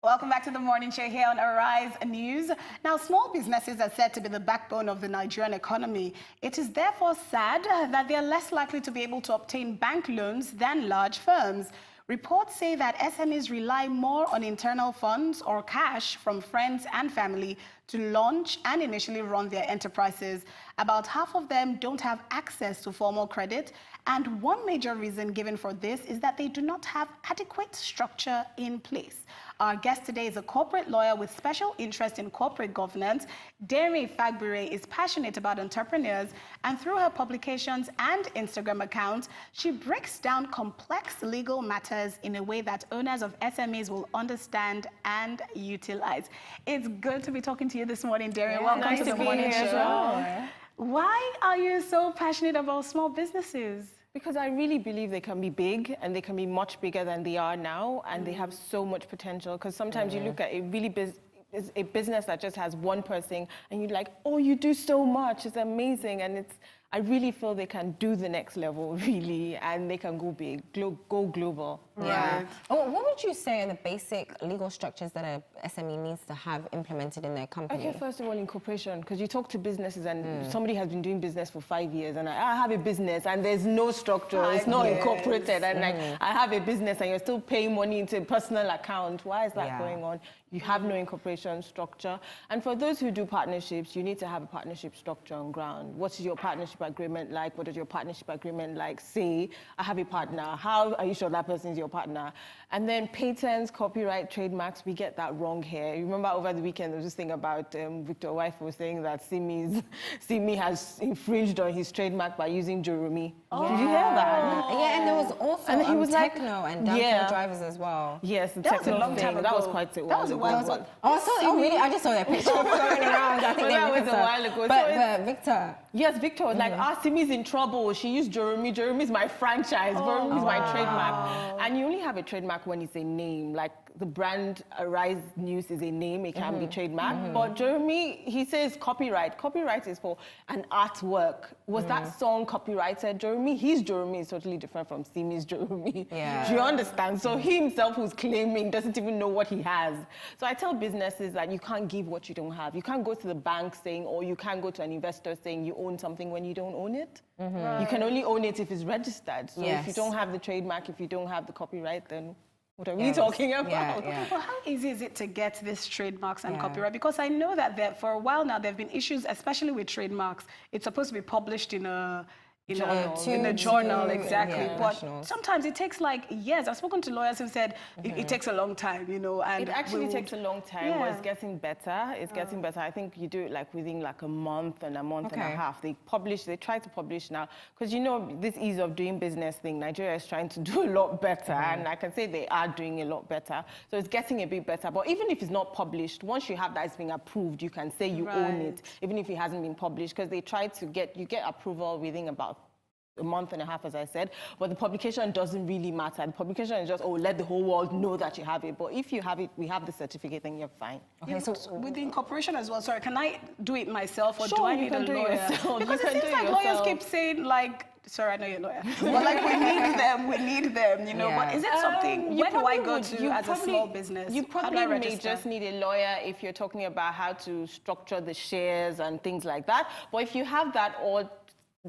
Welcome back to the morning show here on Arise News. Now, small businesses are said to be the backbone of the Nigerian economy. It is therefore sad that they are less likely to be able to obtain bank loans than large firms. Reports say that SMEs rely more on internal funds or cash from friends and family to launch and initially run their enterprises. About half of them don't have access to formal credit, and one major reason given for this is that they do not have adequate structure in place. Our guest today is a corporate lawyer with special interest in corporate governance. Derin Fagbure is passionate about entrepreneurs, and through her publications and Instagram accounts, she breaks down complex legal matters in a way that owners of SMEs will understand and utilize. It's good to be talking to you this morning, Derin. Yeah, welcome nice to the to be morning here as show. well. Why are you so passionate about small businesses? Because I really believe they can be big, and they can be much bigger than they are now, and they have so much potential. Because sometimes you look at a really a business that just has one person, and you're like, oh, you do so much, it's amazing. And I really feel they can do the next level, really, and they can go big, go global. Yeah. Oh, what would you say are the basic legal structures that a SME needs to have implemented in their company? Okay, first of all, incorporation, because you talk to businesses and somebody has been doing business for 5 years, and I have a business and there's no structure, it's not incorporated, and like I have a business and you're still paying money into a personal account. Why is that going on? You have no incorporation structure. And for those who do partnerships, you need to have a partnership structure on ground. What is your partnership agreement like? What does your partnership agreement like say? I have a partner. How are you sure that person is your partner? And then patents, copyright, trademarks, we get that wrong here. You remember over the weekend, there was this thing about Victor Wife was saying that Simi has infringed on his trademark by using Jeremy. Oh. Did you hear that? Yeah, and there was also and he was techno and downhill drivers as well. Yes, the that was a long thing. time ago. That was quite a while ago. Oh, really? I just saw that picture floating around. I think that was a while ago. But Victor. Yes, Victor was like, Simi's in trouble. She used Jeremy. Jeremy's my franchise. Jeremy's my trademark. And you only have a trademark when it's a name. Like the brand Arise News is a name. It can be trademark. But Jeremy, he says copyright. Copyright is for an artwork. Was that song copyrighted? Jeremy, his Jeremy is totally different from Simi's Jeremy. Yeah. Do you understand? So he himself who's claiming doesn't even know what he has. So I tell businesses that you can't give what you don't have. You can't go to the bank saying, or you can't go to an investor saying you own something when you don't own it. Right. You can only own it if it's registered. So if you don't have the trademark, if you don't have the copyright, then what are we talking about? Well, how easy is it to get these trademarks and copyright? Because I know that for a while now, there have been issues, especially with trademarks. It's supposed to be published in a journal, exactly. But sometimes it takes like years. I've spoken to lawyers who said it takes a long time, you know. And it actually takes a long time, but it's getting better. It's getting better. I think you do it like within like a month and a half. They try to publish now. Because you know, this ease of doing business thing, Nigeria is trying to do a lot better. And I can say they are doing a lot better. So it's getting a bit better. But even if it's not published, once you have that it's being approved, you can say you own it, even if it hasn't been published. Because they try to get approval within about a month and a half, as I said, but the publication doesn't really matter. The publication is just, let the whole world know that you have it. But if you have it, we have the certificate, then you're fine. Okay, so with the incorporation as well, sorry, can I do it myself, or do I need a lawyer? Because it seems like lawyers keep saying like, sorry, I know you're a lawyer, but like we need them, you know. But is it something? Where do I go to as a small business? You probably may just need a lawyer if you're talking about how to structure the shares and things like that. But if you have that all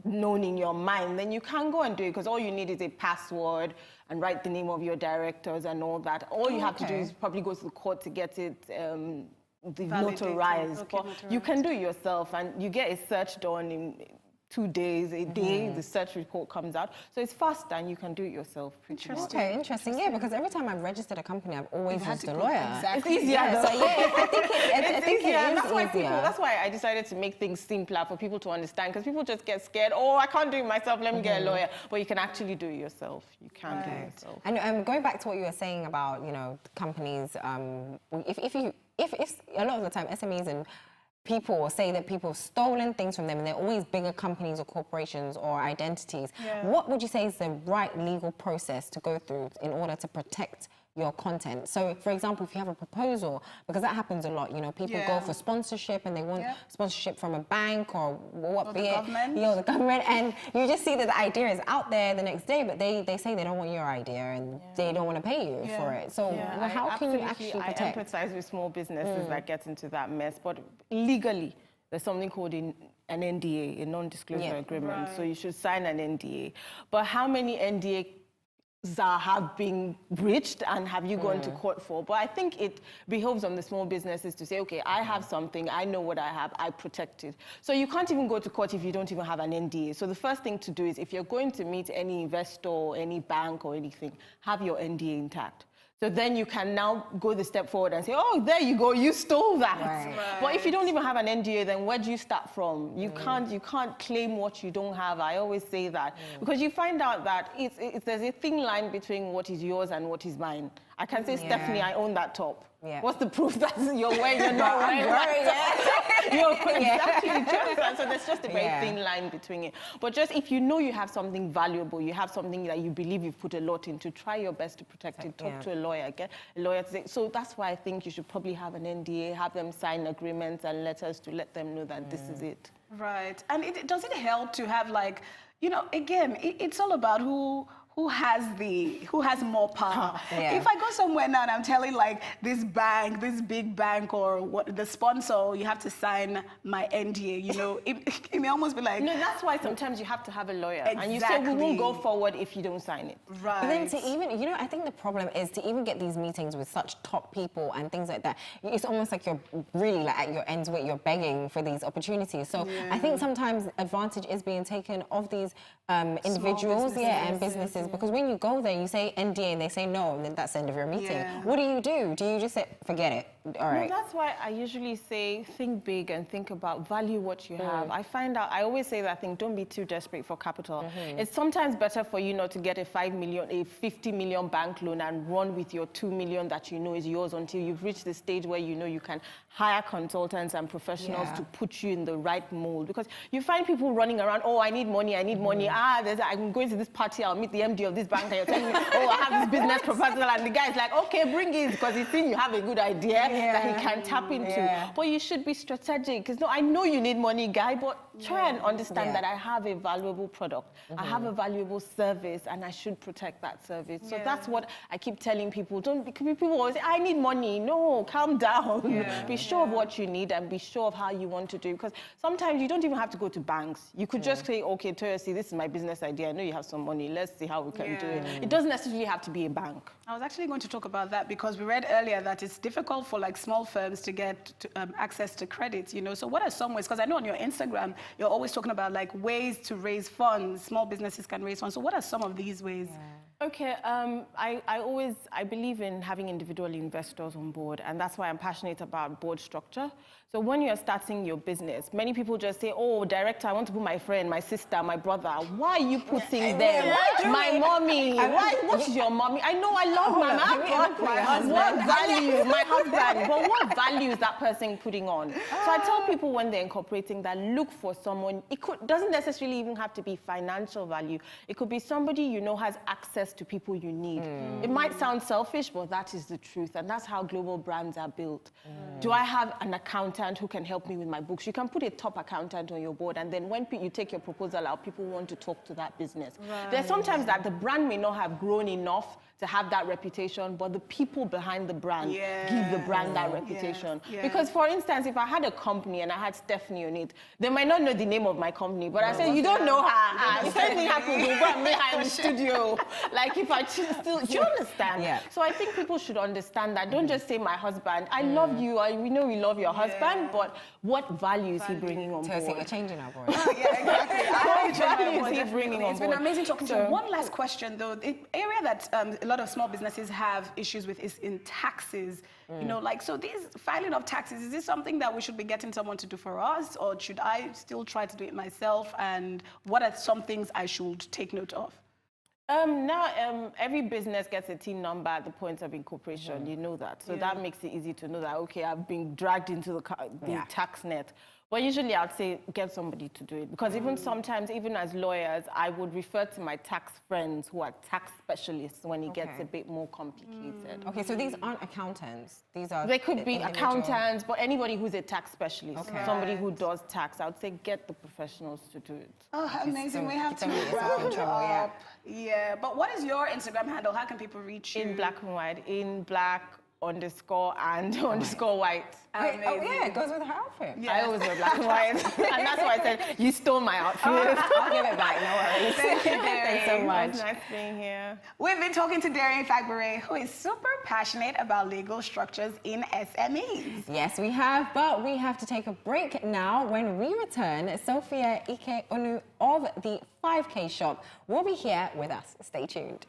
known in your mind, then you can go and do it, because all you need is a password and write the name of your directors and all that. All you have to do is probably go to the court to get it notarized. But you can do it yourself, and you get a search done in 2 days, a day, the search report comes out. So it's fast and you can do it yourself. Okay, interesting. Yeah, because every time I've registered a company, I've always used a lawyer. Exactly. It's easier. So I think it is easier. That's why I decided to make things simpler for people to understand, because people just get scared. Oh, I can't do it myself, let me get a lawyer. But you can actually do it yourself. You can do it yourself. And going back to what you were saying about, you know, companies, if a lot of the time SMEs and people say that people have stolen things from them, and they're always bigger companies or corporations or identities. What would you say is the right legal process to go through in order to protect your content. So, for example, if you have a proposal, because that happens a lot, you know, people go for sponsorship and they want sponsorship from a bank or what, the government. You know, the government, and you just see that the idea is out there the next day, but they say they don't want your idea and they don't want to pay you for it. So how can you actually protect? I empathize with small businesses that get into that mess, but legally, there's something called an NDA, a non-disclosure agreement. So you should sign an NDA. But how many NDAs have been breached and have you gone to court for? But I think it behoves on the small businesses to say, okay, I have something, I know what I have, I protect it. So you can't even go to court if you don't even have an NDA. So the first thing to do is, if you're going to meet any investor or any bank or anything, have your NDA intact. So then you can now go the step forward and say, oh, there you go, you stole that. Right. But if you don't even have an NDA, then where do you start from? You can't claim what you don't have. I always say that. Because you find out that there's a thin line between what is yours and what is mine. I can say, Stephanie, I own that top. What's the proof that you're wearing, you're not wearing You're exactly just, so there's just a very thin line between it. But just if you know you have something valuable, you have something that you believe you've put a lot into, try your best to protect it. Talk to a lawyer, get a lawyer to say. So that's why I think you should probably have an NDA, have them sign agreements and letters to let them know that this is it. Right. And does it help to have, like, you know, again, it's all about who has more power. If I go somewhere now and I'm telling, like, this bank, this big bank, or what, the sponsor, you have to sign my NDA, you know, it may almost be like... No, that's why sometimes you have to have a lawyer. And you say, we won't go forward if you don't sign it. Right. But then to even, you know, I think the problem is to even get these meetings with such top people and things like that, it's almost like you're really, like, at your ends where you're begging for these opportunities. So I think sometimes advantage is being taken of these individuals and businesses, because when you go there, you say NDA and they say no, and then that's the end of your meeting. What do you do? Do you just say, forget it? All right. No, that's why I usually say, think big and think about value what you have. I find out, I always say that thing, don't be too desperate for capital. It's sometimes better for you not to get a 5 million, a 50 million bank loan and run with your 2 million that you know is yours until you've reached the stage where you know you can hire consultants and professionals to put you in the right mold. Because you find people running around, oh, I need money, I need money. I'm going to this party, I'll meet the MD of this bank, and you're telling me, oh, I have this business proposal, and the guy's like, okay, bring it, because he's seen you have a good idea that he can tap into. But you should be strategic, because no, I know you need money, guy, but try and understand that I have a valuable product, I have a valuable service, and I should protect that service. So that's what I keep telling people. People always say, I need money. No, calm down. Be sure of what you need and be sure of how you want to do it. Because sometimes you don't even have to go to banks. You could just say, okay, Toyosi, this is my business idea. I know you have some money. Let's see how we can do it. It doesn't necessarily have to be a bank. I was actually going to talk about that, because we read earlier that it's difficult for, like, small firms to get access to credit, you know. So what are some ways? Because I know on your Instagram, you're always talking about, like, ways to raise funds. Small businesses can raise funds. So what are some of these ways? Okay, I believe in having individual investors on board, and that's why I'm passionate about board structure. So when you're starting your business, many people just say, oh, director, I want to put my friend, my sister, my brother. Why are you putting them? My mommy. What's your mommy? I know I love my husband. What value? My husband. But what value is that person putting on? So I tell people when they're incorporating that, look for someone. It doesn't necessarily even have to be financial value. It could be somebody you know has access to people you need. It might sound selfish, but that is the truth. And that's how global brands are built. Do I have an accountant who can help me with my books? You can put a top accountant on your board, and then when you take your proposal out, people want to talk to that business. There's sometimes that the brand may not have grown enough to have that reputation, but the people behind the brand give the brand that reputation. Because, for instance, if I had a company and I had Stephanie on it, they might not know the name of my company, but I say, you don't know her. If anything happens, we'll go and meet her in the studio. Like, if I still, do you understand? So I think people should understand that. Don't just say my husband. I love you. We know we love your husband, but what value is he bringing on board? We're changing our voice. Exactly. What value is he bringing on board? It's been amazing talking to you. One last question, though. The area that a lot of small businesses have issues with is in taxes. You know, like, so these filing of taxes, is this something that we should be getting someone to do for us, or should I still try to do it myself? And what are some things I should take note of? Now, every business gets a TIN number at the point of incorporation. You know that. So that makes it easy to know that, okay, I've been dragged into the tax net. But usually I'd say get somebody to do it because even sometimes, even as lawyers, I would refer to my tax friends who are tax specialists when it gets a bit more complicated. Okay, so these aren't accountants. These are They could be accountants, but anybody who's a tax specialist, somebody who Right. does tax, I would say get the professionals to do it. Oh, amazing. We have to don't get yourself in round trouble, yeah. up. Yeah, but what is your Instagram handle? How can people reach you? In black and white, in black_and_white. Wait, oh yeah, it goes with her outfit. Yeah. I always wear black and white. And that's why I said, you stole my outfit. I'll give it back, no worries. Thank you, Thanks so Derin. much. It's nice being here. We've been talking to Derin Fagbure, who is super passionate about legal structures in SMEs. Yes, we have, but we have to take a break now. When we return, Sophia Ike Onu of the 5K shop will be here with us. Stay tuned.